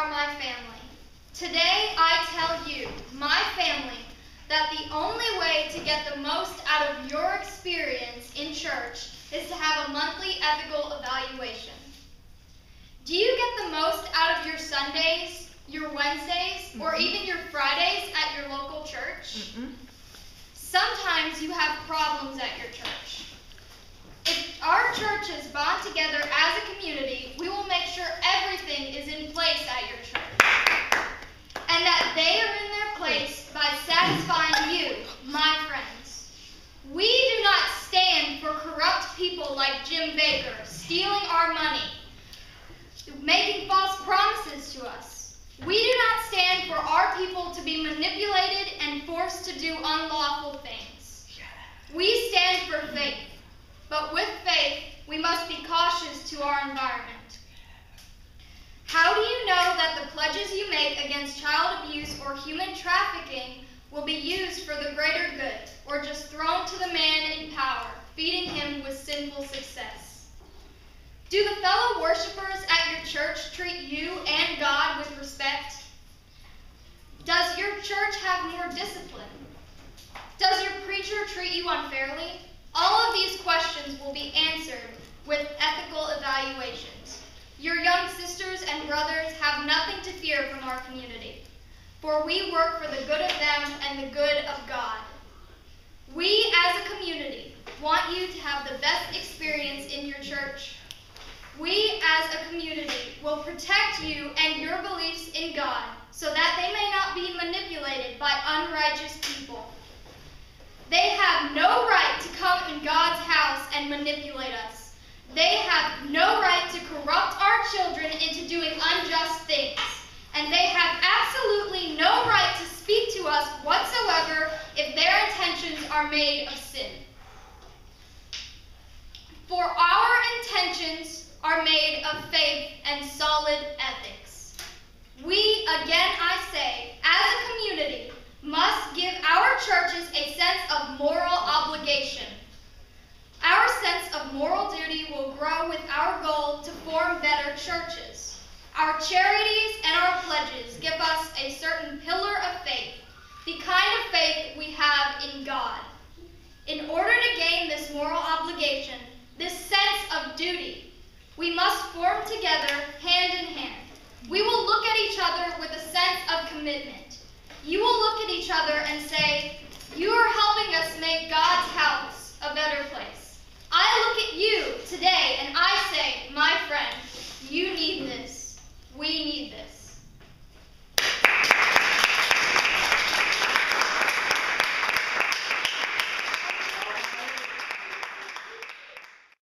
are my family. Today I tell you, my family, that the only way to get the most out of your experience in church is to have a monthly ethical evaluation. Do you get the most out of your Sundays, your Wednesdays, or even your Fridays at your local church? Sometimes you have problems at your church. If our churches bond together as a community, we will make sure everything is in place at your church, and that they are in their place by satisfying you, my friends. We do not stand for corrupt people like Jim Baker, stealing our money, making false promises to us. We do not stand for our people to be manipulated and forced to do unlawful things. We stand for faith. But with faith, we must be cautious to our environment. How do you know that the pledges you make against child abuse or human trafficking will be used for the greater good, or just thrown to the man in power, feeding him with sinful success? Do the fellow worshipers at your church treat you and God with respect? Does your church have more discipline? Does your preacher treat you unfairly? All of these questions will be answered with ethical evaluations. Your young sisters and brothers have nothing to fear from our community, for we work for the good of them and the good of God. We, as a community, want you to have the best experience in your church. We, as a community, will protect you and your beliefs in God so that they may not be manipulated by unrighteous people. They have no right to come in God's house and manipulate us. They have no right to corrupt our children into doing unjust things. And they have absolutely no right to speak to us whatsoever if their intentions are made of sin. For our intentions are made of faith and solid ethics. We, again I say, as a community, must give our churches a sense of moral obligation. Our sense of moral duty will grow with our goal to form better churches. Our charities and our pledges give us a certain pillar of faith, the kind of faith we have in God. In order to gain this moral obligation, this sense of duty, we must form together hand in hand. We will look at each other with a sense of commitment. You will look at each other and say, you are helping us make God's house a better place. I look at you today and I say,